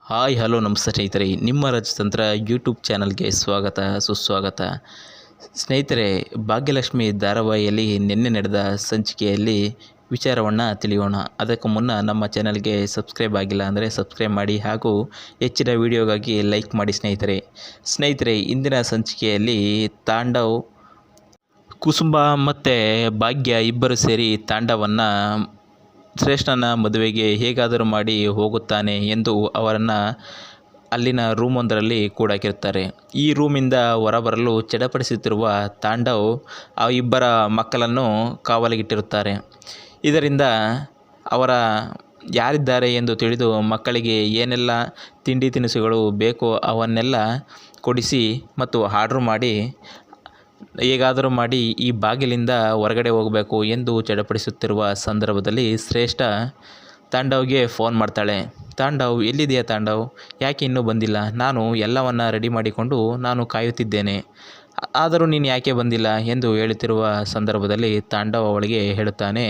Hi hello ನಮಸ್ತೆ ಸ್ನೇಹಿತರೆ, ನಿಮ್ಮ ರಜತಂತ್ರ ಯೂಟ್ಯೂಬ್ ಚಾನಲ್ಗೆ ಸ್ವಾಗತ ಸುಸ್ವಾಗತ. ಸ್ನೇಹಿತರೆ, ಭಾಗ್ಯಲಕ್ಷ್ಮಿ ಧಾರಾವಾಹಿಯಲ್ಲಿ ನಿನ್ನೆ ನಡೆದ ಸಂಚಿಕೆಯಲ್ಲಿ ವಿಚಾರವನ್ನು ತಿಳಿಯೋಣ. ಅದಕ್ಕೂ ಮುನ್ನ ನಮ್ಮ ಚಾನಲ್ಗೆ ಸಬ್ಸ್ಕ್ರೈಬ್ ಆಗಿಲ್ಲ ಅಂದರೆ ಸಬ್ಸ್ಕ್ರೈಬ್ ಮಾಡಿ ಹಾಗೂ ಹೆಚ್ಚಿನ ವಿಡಿಯೋಗಾಗಿ ಲೈಕ್ ಮಾಡಿ ಸ್ನೇಹಿತರೆ, ಇಂದಿನ ಸಂಚಿಕೆಯಲ್ಲಿ ತಾಂಡವ್, ಕುಸುಂಬ ಮತ್ತು ಭಾಗ್ಯ ಇಬ್ಬರು ಸೇರಿ ತಾಂಡವನ್ನು ಶ್ರೇಷ್ಠನ ಮದುವೆಗೆ ಹೇಗಾದರೂ ಮಾಡಿ ಹೋಗುತ್ತಾನೆ ಎಂದು ಅವರನ್ನು ಅಲ್ಲಿನ ರೂಮೊಂದರಲ್ಲಿ ಕೂಡಾಕಿರ್ತಾರೆ. ಈ ರೂಮಿಂದ ಹೊರಬರಲು ಚಡಪಡಿಸುತ್ತಿರುವ ತಾಂಡವ್ ಆ ಇಬ್ಬರ ಮಕ್ಕಳನ್ನು ಕಾವಲಿಗಿಟ್ಟಿರುತ್ತಾರೆ. ಇದರಿಂದ ಅವರ ಯಾರಿದ್ದಾರೆ ಎಂದು ತಿಳಿದು ಮಕ್ಕಳಿಗೆ ಏನೆಲ್ಲ ತಿಂಡಿ ತಿನಿಸುಗಳು ಬೇಕೋ ಅವನ್ನೆಲ್ಲ ಕೊಡಿಸಿ ಮತ್ತು ಆರ್ಡ್ರ್ ಮಾಡಿ ಹೇಗಾದರೂ ಮಾಡಿ ಈ ಬಾಗಿಲಿಂದ ಹೊರಗಡೆ ಹೋಗಬೇಕು ಎಂದು ಚಡಪಡಿಸುತ್ತಿರುವ ಸಂದರ್ಭದಲ್ಲಿ ಶ್ರೇಷ್ಠ ತಾಂಡವ್ಗೆ ಫೋನ್ ಮಾಡ್ತಾಳೆ. ತಾಂಡವ್, ಎಲ್ಲಿದೆಯಾ ತಾಂಡವ್? ಯಾಕೆ ಇನ್ನೂ ಬಂದಿಲ್ಲ? ನಾನು ಎಲ್ಲವನ್ನು ರೆಡಿ ಮಾಡಿಕೊಂಡು ನಾನು ಕಾಯುತ್ತಿದ್ದೇನೆ, ಆದರೂ ನೀನು ಯಾಕೆ ಬಂದಿಲ್ಲ ಎಂದು ಹೇಳುತ್ತಿರುವ ಸಂದರ್ಭದಲ್ಲಿ ತಾಂಡವ್ ಅವಳಿಗೆ ಹೇಳುತ್ತಾನೆ,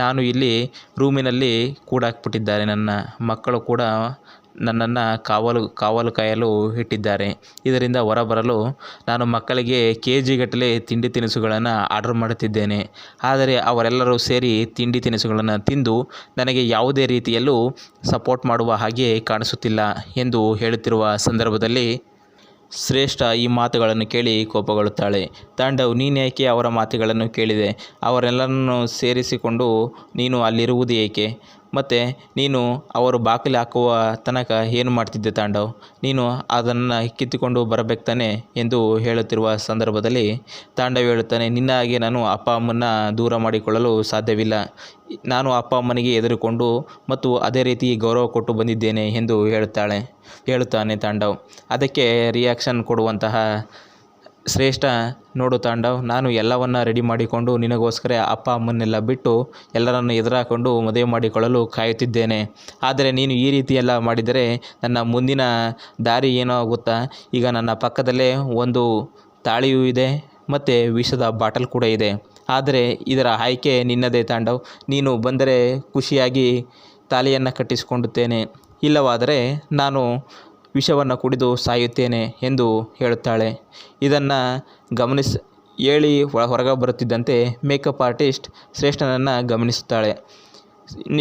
ನಾನು ಇಲ್ಲಿ ರೂಮಿನಲ್ಲಿ ಕೂಡಾಕ್ಬಿಟ್ಟಿದ್ದಾರೆ. ನನ್ನ ಮಕ್ಕಳು ಕೂಡ ನನ್ನನ್ನು ಕಾವಲು ಕಾಯಲು ಇಟ್ಟಿದ್ದಾರೆ. ಇದರಿಂದ ಹೊರಬರಲು ನಾನು ಮಕ್ಕಳಿಗೆ KG ಗಟ್ಟಲೆ ತಿಂಡಿ ತಿನಿಸುಗಳನ್ನು ಆರ್ಡರ್ ಮಾಡುತ್ತಿದ್ದೇನೆ. ಆದರೆ ಅವರೆಲ್ಲರೂ ಸೇರಿ ತಿಂಡಿ ತಿನಿಸುಗಳನ್ನು ತಿಂದು ನನಗೆ ಯಾವುದೇ ರೀತಿಯಲ್ಲೂ ಸಪೋರ್ಟ್ ಮಾಡುವ ಹಾಗೆ ಕಾಣಿಸುತ್ತಿಲ್ಲ ಎಂದು ಹೇಳುತ್ತಿರುವ ಸಂದರ್ಭದಲ್ಲಿ ಶ್ರೇಷ್ಠ ಈ ಮಾತುಗಳನ್ನು ಕೇಳಿ ಕೋಪಗೊಳ್ಳುತ್ತಾಳೆ. ತಾಂಡವ್, ನೀನೇಕೆ ಅವರ ಮಾತುಗಳನ್ನು ಕೇಳಿದೆ? ಅವರೆಲ್ಲರನ್ನು ಸೇರಿಸಿಕೊಂಡು ನೀನು ಅಲ್ಲಿರುವುದು ಏಕೆ? ಮತ್ತು ನೀನು ಅವರು ಬಾಗಿಲು ಹಾಕುವ ತನಕ ಏನು ಮಾಡ್ತಿದ್ದೆ ತಾಂಡವ್? ನೀನು ಅದನ್ನು ಕಿತ್ತುಕೊಂಡು ಬರಬೇಕು ತಾನೆ ಎಂದು ಹೇಳುತ್ತಿರುವ ಸಂದರ್ಭದಲ್ಲಿ ತಾಂಡವ್ ಹೇಳುತ್ತಾನೆ, ನಿನ್ನ ಹಾಗೆ ನಾನು ಅಪ್ಪ ಅಮ್ಮನ ದೂರ ಮಾಡಿಕೊಳ್ಳಲು ಸಾಧ್ಯವಿಲ್ಲ. ನಾನು ಅಪ್ಪ ಅಮ್ಮನಿಗೆ ಹೆದರಿಕೊಂಡು ಮತ್ತು ಅದೇ ರೀತಿ ಗೌರವ ಕೊಟ್ಟು ಬಂದಿದ್ದೇನೆ ಎಂದು ಹೇಳುತ್ತಾನೆ ತಾಂಡವ್. ಅದಕ್ಕೆ ರಿಯಾಕ್ಷನ್ ಕೊಡುವಂತಹ ಶ್ರೇಷ್ಠ, ನೋಡು ತಾಂಡವ್, ನಾನು ಎಲ್ಲವನ್ನು ರೆಡಿ ಮಾಡಿಕೊಂಡು ನಿನಗೋಸ್ಕರ ಅಪ್ಪ ಅಮ್ಮನ್ನೆಲ್ಲ ಬಿಟ್ಟು ಎಲ್ಲರನ್ನು ಎದುರಾಕೊಂಡು ಮದುವೆ ಮಾಡಿಕೊಳ್ಳಲು ಕಾಯುತ್ತಿದ್ದೇನೆ. ಆದರೆ ನೀನು ಈ ರೀತಿಯೆಲ್ಲ ಮಾಡಿದರೆ ನನ್ನ ಮುಂದಿನ ದಾರಿ ಏನೋ ಆಗುತ್ತಾ? ಈಗ ನನ್ನ ಪಕ್ಕದಲ್ಲೇ ಒಂದು ತಾಳಿಯೂ ಇದೆ ಮತ್ತು ವಿಷದ ಬಾಟಲ್ ಕೂಡ ಇದೆ. ಆದರೆ ಇದರ ಆಯ್ಕೆ ನಿನ್ನದೇ ತಾಂಡವ್. ನೀನು ಬಂದರೆ ಖುಷಿಯಾಗಿ ತಾಳಿಯನ್ನು ಕಟ್ಟಿಸಿಕೊಳ್ಳುತ್ತೇನೆ, ಇಲ್ಲವಾದರೆ ನಾನು ವಿಷವನ್ನು ಕುಡಿದು ಸಾಯುತ್ತೇನೆ ಎಂದು ಹೇಳುತ್ತಾಳೆ. ಇದನ್ನು ಹೇಳಿ ಹೊರಗೆ ಬರುತ್ತಿದ್ದಂತೆ ಮೇಕಪ್ ಆರ್ಟಿಸ್ಟ್ ಶ್ರೇಷ್ಠನನ್ನು ಗಮನಿಸುತ್ತಾಳೆ.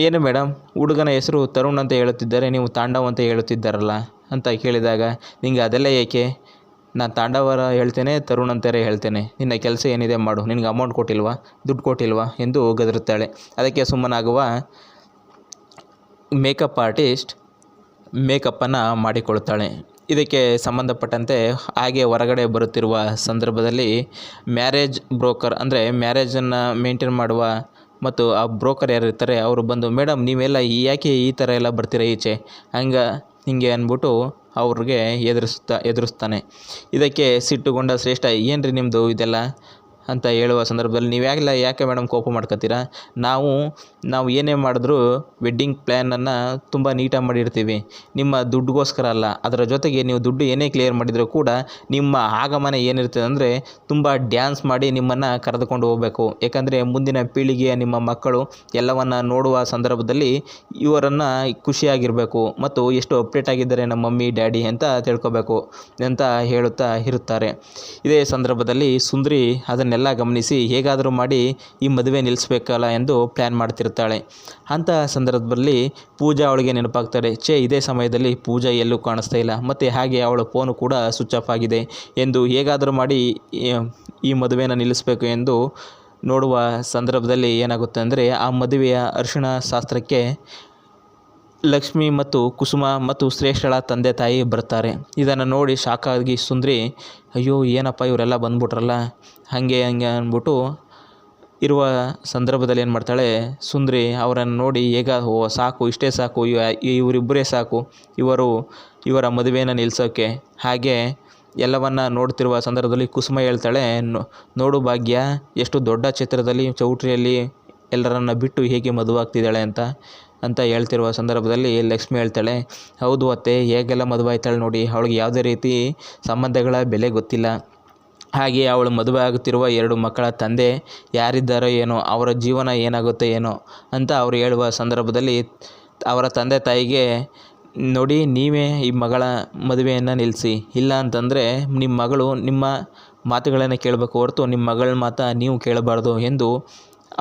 ಏನು ಮೇಡಮ್, ಹುಡುಗನ ಹೆಸರು ತರುಣ್ ಅಂತ ಹೇಳುತ್ತಿದ್ದಾರೆ, ನೀವು ತಾಂಡವ್ ಅಂತ ಹೇಳುತ್ತಿದ್ದಾರಲ್ಲ ಅಂತ ಕೇಳಿದಾಗ, ನಿನಗೆ ಅದೆಲ್ಲ ಏಕೆ? ನಾನು ತಾಂಡವರ ಹೇಳ್ತೇನೆ, ತರುಣ್ ಅಂತಾರೆ ಹೇಳ್ತೇನೆ, ನಿನ್ನ ಕೆಲಸ ಏನಿದೆ ಮಾಡು, ನಿನಗೆ ಅಮೌಂಟ್ ಕೊಟ್ಟಿಲ್ವಾ, ದುಡ್ಡು ಕೊಟ್ಟಿಲ್ವಾ ಎಂದು ಗದರುತ್ತಾಳೆ. ಅದಕ್ಕೆ ಸುಮ್ಮನಾಗುವ ಮೇಕಪ್ ಆರ್ಟಿಸ್ಟ್ ಮೇಕಪ್ಪನ್ನು ಮಾಡಿಕೊಳ್ಳುತ್ತಾಳೆ. ಇದಕ್ಕೆ ಸಂಬಂಧಪಟ್ಟಂತೆ ಹಾಗೆ ಹೊರಗಡೆ ಬರುತ್ತಿರುವ ಸಂದರ್ಭದಲ್ಲಿ ಮ್ಯಾರೇಜ್ ಬ್ರೋಕರ್, ಅಂದರೆ ಮ್ಯಾರೇಜನ್ನು ಮೇಂಟೈನ್ ಮಾಡುವ ಮತ್ತು ಆ ಬ್ರೋಕರ್ ಯಾರಿರ್ತಾರೆ ಅವರು ಬಂದು, ಮೇಡಮ್ ನೀವೆಲ್ಲ ಯಾಕೆ ಈ ಥರ ಎಲ್ಲ ಬರ್ತೀರಾ ಈಚೆ, ಹಿಂಗೆ ಅಂದ್ಬಿಟ್ಟು ಅವ್ರಿಗೆ ಎದುರಿಸ್ತಾನೆ. ಇದಕ್ಕೆ ಸಿಟ್ಟುಗೊಂಡ ಶ್ರೇಷ್ಠ, ಏನು ರೀ ನಿಮ್ಮದು ಇದೆಲ್ಲ ಅಂತ ಹೇಳುವ ಸಂದರ್ಭದಲ್ಲಿ, ಯಾಕೆ ಮೇಡಮ್ ಕೋಪ ಮಾಡ್ಕೊತೀರಾ? ನಾವು ಏನೇ ಮಾಡಿದ್ರೂ ವೆಡ್ಡಿಂಗ್ ಪ್ಲ್ಯಾನನ್ನು ತುಂಬ ನೀಟಾಗಿ ಮಾಡಿರ್ತೀವಿ, ನಿಮ್ಮ ದುಡ್ಡುಗೋಸ್ಕರ ಅಲ್ಲ. ಅದರ ಜೊತೆಗೆ ನೀವು ದುಡ್ಡು ಏನೇ ಕ್ಲಿಯರ್ ಮಾಡಿದರೂ ಕೂಡ ನಿಮ್ಮ ಆಗಮನ ಏನಿರ್ತದೆ ಅಂದರೆ ತುಂಬ ಡ್ಯಾನ್ಸ್ ಮಾಡಿ ನಿಮ್ಮನ್ನು ಕರೆದುಕೊಂಡು ಹೋಗಬೇಕು. ಯಾಕಂದರೆ ಮುಂದಿನ ಪೀಳಿಗೆಯ ನಿಮ್ಮ ಮಕ್ಕಳು ಎಲ್ಲವನ್ನು ನೋಡುವ ಸಂದರ್ಭದಲ್ಲಿ ಇವರನ್ನು ಖುಷಿಯಾಗಿರಬೇಕು ಮತ್ತು ಎಷ್ಟು ಅಪ್ಡೇಟ್ ಆಗಿದ್ದಾರೆ ನಮ್ಮ ಮಮ್ಮಿ ಡ್ಯಾಡಿ ಅಂತ ತಿಳ್ಕೊಬೇಕು ಅಂತ ಹೇಳುತ್ತಾ ಇರುತ್ತಾರೆ. ಇದೇ ಸಂದರ್ಭದಲ್ಲಿ ಸುಂದ್ರಿ ಅದನ್ನೆಲ್ಲ ಗಮನಿಸಿ ಹೇಗಾದರೂ ಮಾಡಿ ಈ ಮದುವೆ ನಿಲ್ಲಿಸಬೇಕಲ್ಲ ಎಂದು ಪ್ಲ್ಯಾನ್ ಮಾಡ್ತಿರ್ತಾಳೆ. ಅಂಥ ಸಂದರ್ಭದಲ್ಲಿ ಪೂಜಾ ಅವಳಿಗೆ ನೆನಪಾಗ್ತಾಳೆ. ಇದೇ ಸಮಯದಲ್ಲಿ ಪೂಜಾ ಎಲ್ಲೂ ಕಾಣಿಸ್ತಾ ಇಲ್ಲ, ಮತ್ತು ಹಾಗೆ ಅವಳ ಫೋನು ಕೂಡ ಸ್ವಿಚ್ ಆಫ್ ಆಗಿದೆ ಎಂದು ಹೇಗಾದರೂ ಮಾಡಿ ಈ ಮದುವೆನ ನಿಲ್ಲಿಸಬೇಕು ಎಂದು ನೋಡುವ ಸಂದರ್ಭದಲ್ಲಿ ಏನಾಗುತ್ತೆ ಅಂದರೆ, ಆ ಮದುವೆಯ ಅರಿಶಿಣ ಶಾಸ್ತ್ರಕ್ಕೆ ಲಕ್ಷ್ಮಿ ಮತ್ತು ಕುಸುಮ ಮತ್ತು ಶ್ರೇಷ್ಠಳ ತಂದೆ ತಾಯಿ ಬರ್ತಾರೆ. ಇದನ್ನು ನೋಡಿ ಶಾಕಾಗಿ ಸುಂದ್ರಿ, ಅಯ್ಯೋ ಏನಪ್ಪ ಇವರೆಲ್ಲ ಬಂದ್ಬಿಟ್ರಲ್ಲ, ಹಾಗೆ ಅಂದ್ಬಿಟ್ಟು ಇರುವ ಸಂದರ್ಭದಲ್ಲಿ ಏನು ಮಾಡ್ತಾಳೆ ಸುಂದ್ರಿ, ಅವರನ್ನು ನೋಡಿ ಸಾಕು, ಇಷ್ಟೇ ಸಾಕು, ಇವರಿಬ್ಬರೇ ಸಾಕು ಇವರ ಮದುವೆಯನ್ನು ನಿಲ್ಲಿಸೋಕ್ಕೆ. ಹಾಗೆ ಎಲ್ಲವನ್ನು ನೋಡ್ತಿರುವ ಸಂದರ್ಭದಲ್ಲಿ ಕುಸುಮ ಹೇಳ್ತಾಳೆ, ನೋಡು ಭಾಗ್ಯ, ಎಷ್ಟು ದೊಡ್ಡ ಛತ್ರದಲ್ಲಿ ಚೌಟ್ರಿಯಲ್ಲಿ ಎಲ್ಲರನ್ನ ಬಿಟ್ಟು ಹೇಗೆ ಮದುವೆ ಆಗ್ತಿದ್ದಾಳೆ ಅಂತ ಹೇಳ್ತಿರುವ ಸಂದರ್ಭದಲ್ಲಿ ಲಕ್ಷ್ಮಿ ಹೇಳ್ತಾಳೆ, ಹೌದು ಅತ್ತೆ, ಹೇಗೆಲ್ಲ ಮದುವೆ ಆಯ್ತಾಳೆ ನೋಡಿ, ಅವಳಿಗೆ ಯಾವುದೇ ರೀತಿ ಸಂಬಂಧಗಳ ಬೆಲೆ ಗೊತ್ತಿಲ್ಲ. ಹಾಗೆ ಅವಳು ಮದುವೆ ಆಗುತ್ತಿರುವ 2 ಮಕ್ಕಳ ತಂದೆ ಯಾರಿದ್ದಾರೋ ಏನೋ, ಅವರ ಜೀವನ ಏನಾಗುತ್ತೋ ಏನೋ ಅಂತ ಅವರು ಹೇಳುವ ಸಂದರ್ಭದಲ್ಲಿ ಅವರ ತಂದೆ ತಾಯಿಗೆ ನೋಡಿ, ನೀವೇ ಈ ಮಗಳ ಮದುವೆಯನ್ನು ನಿಲ್ಲಿಸಿ. ಇಲ್ಲ ಅಂತಂದರೆ ನಿಮ್ಮ ಮಗಳು ನಿಮ್ಮ ಮಾತುಗಳನ್ನು ಕೇಳಬೇಕು ಹೊರತು ನಿಮ್ಮ ಮಗಳ ಮಾತು ನೀವು ಕೇಳಬಾರ್ದು ಎಂದು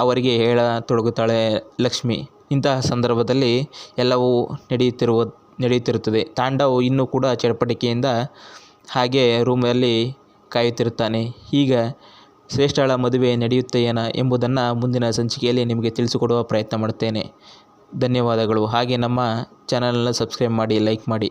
ಅವರಿಗೆ ಹೇಳತೊಡಗುತ್ತಾಳೆ ಲಕ್ಷ್ಮಿ. ಇಂತಹ ಸಂದರ್ಭದಲ್ಲಿ ಎಲ್ಲವೂ ನಡೆಯುತ್ತಿರುತ್ತದೆ. ತಾಂಡವ್ ಇನ್ನೂ ಕೂಡ ಚಟಪಟಿಕೆಯಿಂದ ಹಾಗೆ ರೂಮಲ್ಲಿ ಕಾಯುತ್ತಿರುತ್ತಾನೆ. ಈಗ ಶ್ರೇಷ್ಠಳ ಮದುವೆ ನಡೆಯುತ್ತೆಯೇನ ಎಂಬುದನ್ನು ಮುಂದಿನ ಸಂಚಿಕೆಯಲ್ಲಿ ನಿಮಗೆ ತಿಳಿಸಿಕೊಡುವ ಪ್ರಯತ್ನ ಮಾಡುತ್ತೇನೆ. ಧನ್ಯವಾದಗಳು. ಹಾಗೆ ನಮ್ಮ ಚಾನಲನ್ನು ಸಬ್ಸ್ಕ್ರೈಬ್ ಮಾಡಿ, ಲೈಕ್ ಮಾಡಿ.